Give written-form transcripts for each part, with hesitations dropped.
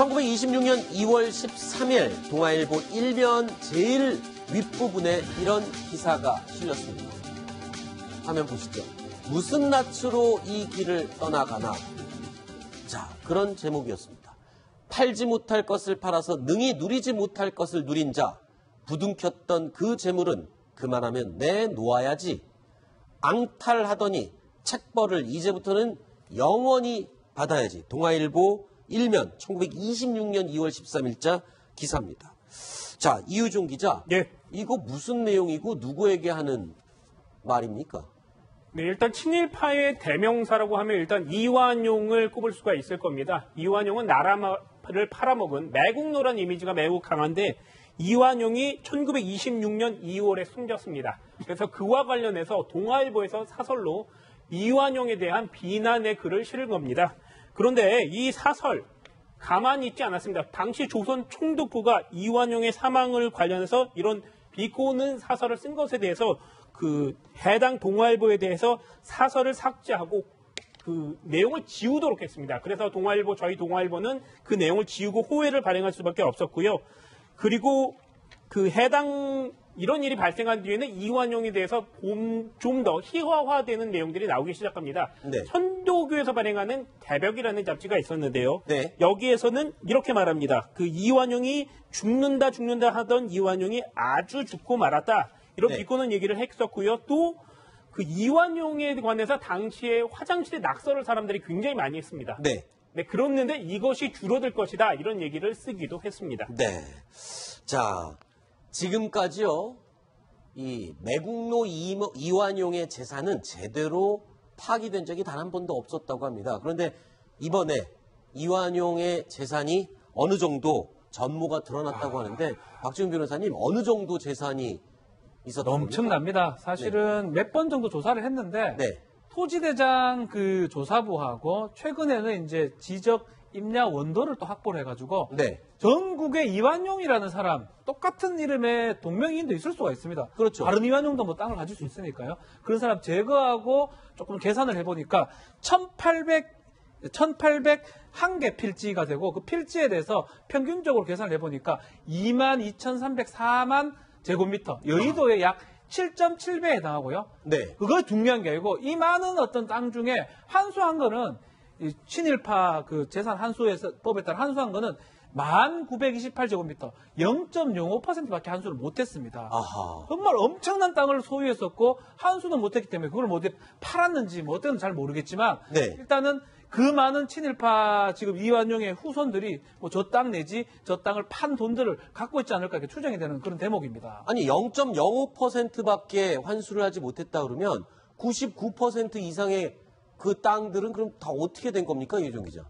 1926년 2월 13일 동아일보 1면 제일 윗부분에 이런 기사가 실렸습니다. 화면 보시죠. 무슨 낯으로 이 길을 떠나가나. 자, 그런 제목이었습니다. 팔지 못할 것을 팔아서 능히 누리지 못할 것을 누린 자. 부둥켰던 그 재물은 그만하면 내놓아야지. 앙탈하더니 책벌을 이제부터는 영원히 받아야지. 동아일보 1면 1926년 2월 13일자 기사입니다. 자, 이유종 기자. 예. 이거 무슨 내용이고 누구에게 하는 말입니까? 네, 일단 친일파의 대명사라고 하면 일단 이완용을 꼽을 수가 있을 겁니다. 이완용은 나라를 팔아먹은 매국노란 이미지가 매우 강한데 이완용이 1926년 2월에 숨졌습니다. 그래서 그와 관련해서 동아일보에서 사설로 이완용에 대한 비난의 글을 실은 겁니다. 그런데 이 사설 가만히 있지 않았습니다. 당시 조선 총독부가 이완용의 사망을 관련해서 이런 비꼬는 사설을 쓴 것에 대해서 그 해당 동아일보에 대해서 사설을 삭제하고 그 내용을 지우도록 했습니다. 그래서 저희 동아일보는 그 내용을 지우고 호해를 발행할 수밖에 없었고요. 그리고 그 해당 이런 일이 발생한 뒤에는 이완용에 대해서 좀 더 희화화되는 내용들이 나오기 시작합니다. 네. 천도교에서 발행하는 대벽이라는 잡지가 있었는데요. 네. 여기에서는 이렇게 말합니다. 그 이완용이 죽는다 하던 이완용이 아주 죽고 말았다. 이런 네. 비꼬는 얘기를 했었고요. 또 그 이완용에 관해서 당시에 화장실에 낙서를 사람들이 굉장히 많이 했습니다. 네. 네, 그랬는데 이것이 줄어들 것이다. 이런 얘기를 쓰기도 했습니다. 네. 자, 지금까지요, 이 매국노 이완용의 재산은 제대로 파기된 적이 단 한 번도 없었다고 합니다. 그런데 이번에 이완용의 재산이 어느 정도 전모가 드러났다고 하는데 박지훈 변호사님 어느 정도 재산이 있었다고 합니까? 엄청납니다. 사실은 몇 번 정도 조사를 했는데 네. 토지대장 그 조사부하고 최근에는 이제 지적 임야 원도를 또 확보를 해가지고 네. 전국에 이완용이라는 사람 똑같은 이름의 동명이인도 있을 수가 있습니다. 그렇죠. 다른 이완용도 뭐 땅을 가질 수 있으니까요. 그런 사람 제거하고 조금 계산을 해보니까 1,801개 필지가 되고 그 필지에 대해서 평균적으로 계산을 해보니까 22,304만 제곱미터, 여의도의 약 7.7배에 해당하고요. 네. 그거 중요한 게 아니고 이 많은 어떤 땅 중에 한수한 거는 이 친일파 그 재산 한수에서 법에 따라 한수한 거는 1,928제곱미터 0.05%밖에 한수를 못했습니다. 아하. 정말 엄청난 땅을 소유했었고 한수는 못했기 때문에 그걸 뭐 어디 팔았는지 뭐 어땠는지 잘 모르겠지만 네. 일단은 그 많은 친일파 지금 이완용의 후손들이 뭐 저 땅 내지 저 땅을 판 돈들을 갖고 있지 않을까 이렇게 추정이 되는 그런 대목입니다. 아니 0.05%밖에 환수를 하지 못했다 그러면 99% 이상의 그 땅들은 그럼 다 어떻게 된 겁니까, 이유종 기자?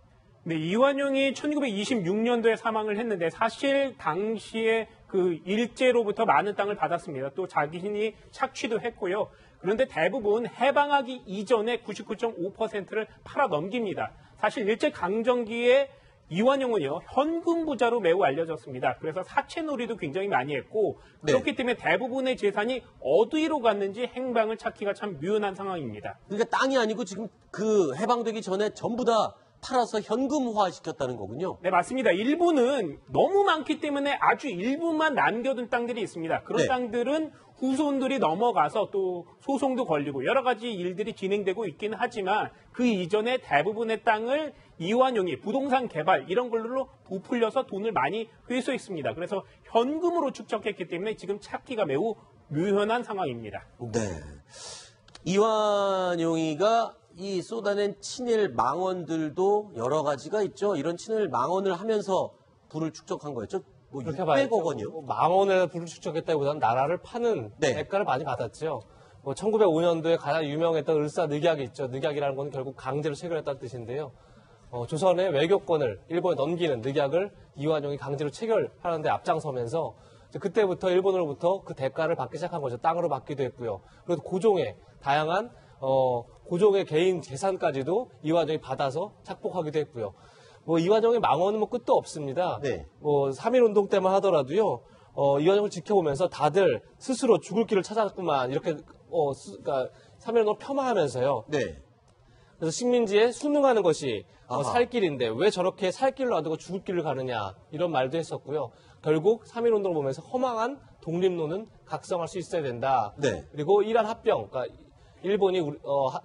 네, 이완용이 1926년도에 사망을 했는데 사실 당시에 그 일제로부터 많은 땅을 받았습니다. 또 자신이 착취도 했고요. 그런데 대부분 해방하기 이전에 99.5%를 팔아 넘깁니다. 사실 일제강점기에 이완용은요, 현금 부자로 매우 알려졌습니다. 그래서 사채놀이도 굉장히 많이 했고, 그렇기 때문에 대부분의 재산이 어디로 갔는지 행방을 찾기가 참 묘연한 상황입니다. 그러니까 땅이 아니고 지금 그 해방되기 전에 전부 다 팔아서 현금화 시켰다는 거군요. 네, 맞습니다. 일부는 너무 많기 때문에 아주 일부만 남겨둔 땅들이 있습니다. 그런 네. 땅들은 후손들이 넘어가서 또 소송도 걸리고 여러 가지 일들이 진행되고 있긴 하지만 그 이전에 대부분의 땅을 이완용이 부동산 개발 이런 걸로 부풀려서 돈을 많이 회수했습니다. 그래서 현금으로 축적했기 때문에 지금 찾기가 매우 묘연한 상황입니다. 네. 이완용이가 이 쏟아낸 친일 망언들도 여러 가지가 있죠. 이런 친일 망언을 하면서 부를 축적한 거였죠. 뭐 그렇게 600억 원이요? 망원에 불을 축적했다기보다는 나라를 파는 네. 대가를 많이 받았죠. 뭐 1905년도에 가장 유명했던 을사늑약이 있죠. 늑약이라는 건 결국 강제로 체결했다는 뜻인데요. 조선의 외교권을 일본에 넘기는 늑약을 이완용이 강제로 체결하는 데 앞장서면서 그때부터 일본으로부터 그 대가를 받기 시작한 거죠. 땅으로 받기도 했고요. 그리고 고종의 다양한 고종의 개인 재산까지도 이완용이 받아서 착복하기도 했고요. 뭐 이완용의 망언은 뭐 끝도 없습니다. 네. 뭐 3.1운동 때만 하더라도요. 이완용을 지켜보면서 다들 스스로 죽을 길을 찾았구만 이렇게 그러니까 3.1운동을 폄하하면서요. 네. 그래서 식민지에 순응하는 것이 아하. 살 길인데 왜 저렇게 살 길을 놔두고 죽을 길을 가느냐 이런 말도 했었고요. 결국 3.1운동을 보면서 허망한 독립론은 각성할 수 있어야 된다. 네. 그리고 이란 합병, 그러니까 일본이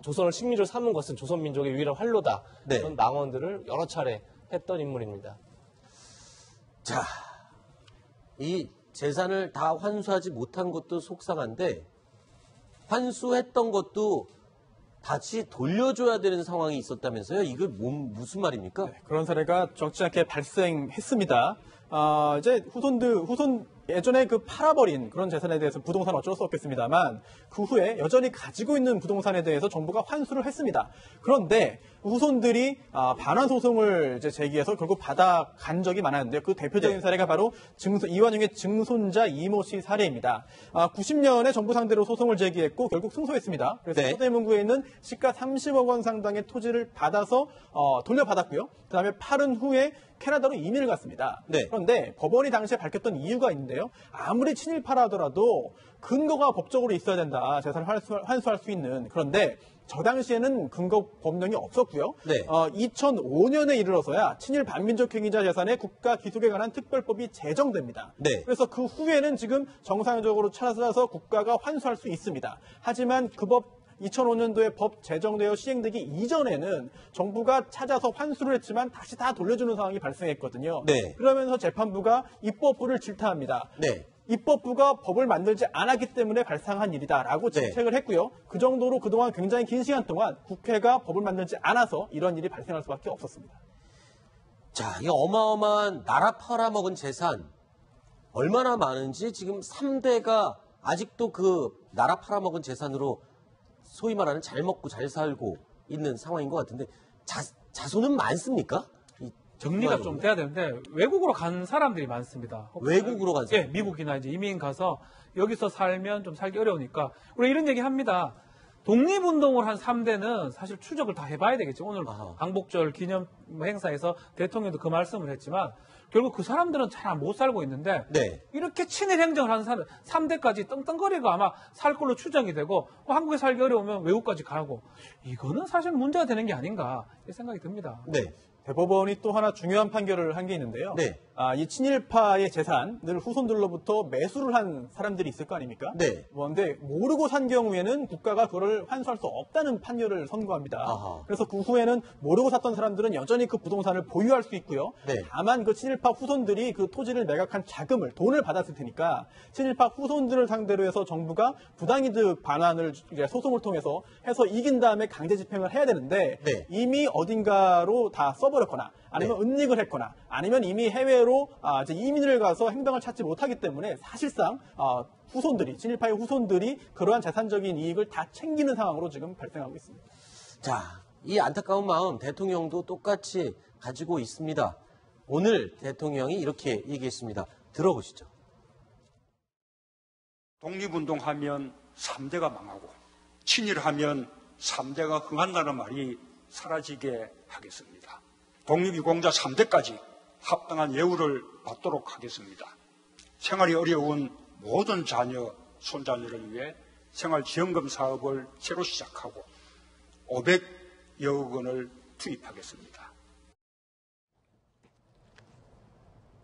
조선을 식민지로 삼은 것은 조선민족의 유일한 활로다. 네. 이런 망언들을 여러 차례 했던 인물입니다. 자, 이 재산을 다 환수하지 못한 것도 속상한데 환수했던 것도 다시 돌려줘야 되는 상황이 있었다면서요? 이거 무슨 말입니까? 그런 사례가 적지 않게 발생했습니다. 이제 후손 예전에 그 팔아버린 그런 재산에 대해서 부동산 어쩔 수 없겠습니다만 그 후에 여전히 가지고 있는 부동산에 대해서 정부가 환수를 했습니다. 그런데 후손들이 반환 소송을 이제 제기해서 결국 받아간 적이 많았는데요. 그 대표적인 네. 사례가 바로 이완용의 증손자 이모 씨 사례입니다. 90년에 정부 상대로 소송을 제기했고 결국 승소했습니다. 그래서 네. 서대문구에 있는 시가 30억 원 상당의 토지를 받아서 돌려받았고요. 그다음에 팔은 후에 캐나다로 이민을 갔습니다. 네. 그런데 법원이 당시에 밝혔던 이유가 있는데요. 아무리 친일파라 하더라도 근거가 법적으로 있어야 된다. 재산을 환수할 수 있는. 그런데 저 당시에는 근거 법령이 없었고요. 네. 2005년에 이르러서야 친일 반민족 행위자 재산의 국가 기속에 관한 특별법이 제정됩니다. 네. 그래서 그 후에는 지금 정상적으로 찾아서 국가가 환수할 수 있습니다. 하지만 그 법 2005년도에 법 제정되어 시행되기 이전에는 정부가 찾아서 환수를 했지만 다시 다 돌려주는 상황이 발생했거든요. 네. 그러면서 재판부가 입법부를 질타합니다. 네. 입법부가 법을 만들지 않았기 때문에 발생한 일이다라고 네. 질책을 했고요. 그 정도로 그동안 굉장히 긴 시간 동안 국회가 법을 만들지 않아서 이런 일이 발생할 수밖에 없었습니다. 자, 이 어마어마한 나라 팔아먹은 재산 얼마나 많은지 지금 3대가 아직도 그 나라 팔아먹은 재산으로 소위 말하는 잘 먹고 잘 살고 있는 상황인 것 같은데 자손은 많습니까? 정리가 좀 돼야 되는데 외국으로 간 사람들이 많습니다. 외국으로 간 사람? 예, 미국이나 이제 이민 가서 여기서 살면 좀 살기 어려우니까 우리 이런 얘기 합니다. 독립운동을 한 3대는 사실 추적을 다 해봐야 되겠죠. 오늘 아하. 광복절 기념 행사에서 대통령도 그 말씀을 했지만 결국 그 사람들은 잘 못 살고 있는데 네. 이렇게 친일 행정을 하는 사람 3대까지 떵떵거리고 아마 살 걸로 추정이 되고 한국에 살기 어려우면 외국까지 가고 이거는 사실 문제가 되는 게 아닌가 이 생각이 듭니다. 네. 대법원이 또 하나 중요한 판결을 한 게 있는데요. 네. 이 친일파의 재산을 후손들로부터 매수를 한 사람들이 있을 거 아닙니까? 네. 그런데 모르고 산 경우에는 국가가 그걸 환수할 수 없다는 판결을 선고합니다. 아하. 그래서 그 후에는 모르고 샀던 사람들은 여전히 그 부동산을 보유할 수 있고요. 네. 다만 그 친일파 후손들이 그 토지를 매각한 돈을 받았을 테니까 친일파 후손들을 상대로 해서 정부가 부당이득 반환을 이제 소송을 통해서 해서 이긴 다음에 강제 집행을 해야 되는데 네. 이미 어딘가로 다 써버렸거나 아니면 은닉을 했거나 아니면 이미 해외로 이제 이민을 가서 행방을 찾지 못하기 때문에 사실상 후손들이 친일파의 후손들이 그러한 재산적인 이익을 다 챙기는 상황으로 지금 발생하고 있습니다. 자, 이 안타까운 마음 대통령도 똑같이 가지고 있습니다. 오늘 대통령이 이렇게 얘기했습니다. 들어보시죠. 독립운동하면 3대가 망하고 친일하면 3대가 흥한다는 말이 사라지게 하겠습니다. 독립유공자 3대까지 합당한 예우를 받도록 하겠습니다. 생활이 어려운 모든 자녀, 손자녀를 위해 생활지원금 사업을 새로 시작하고 500여억 원을 투입하겠습니다.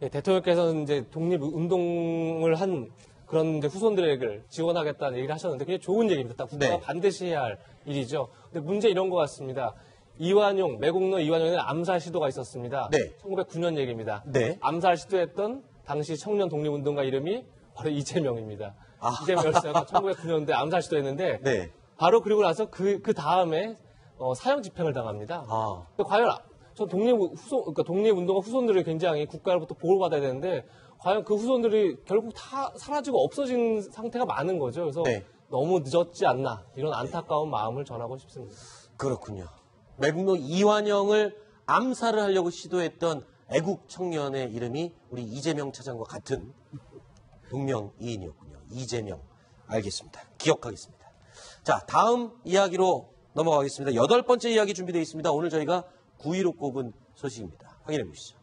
네, 대통령께서는 이제 독립운동을 한 그런 이제 후손들에게 지원하겠다는 얘기를 하셨는데 그게 좋은 얘기입니다. 딱 국가가 네. 반드시 해야 할 일이죠. 근데 문제 이런 것 같습니다. 매국노 이완용에는 암살 시도가 있었습니다. 네. 1909년 얘기입니다. 네. 암살 시도했던 당시 청년 독립운동가 이름이 바로 이재명입니다. 이재명 열사가 1909년도에 암살 시도했는데 네. 바로 그리고 나서 그 다음에 사형 집행을 당합니다. 과연 독립운동가 후손들이 굉장히 국가로부터 보호받아야 되는데 과연 그 후손들이 결국 다 사라지고 없어진 상태가 많은 거죠. 그래서 네. 너무 늦었지 않나 이런 안타까운 마음을 전하고 싶습니다. 그렇군요. 매국노 이완영을 암살을 하려고 시도했던 애국 청년의 이름이 우리 이재명 차장과 같은 동명이인이었군요. 이재명. 알겠습니다. 기억하겠습니다. 자, 다음 이야기로 넘어가겠습니다. 8번째 이야기 준비되어 있습니다. 오늘 저희가 9위로 꼽은 소식입니다. 확인해 보시죠.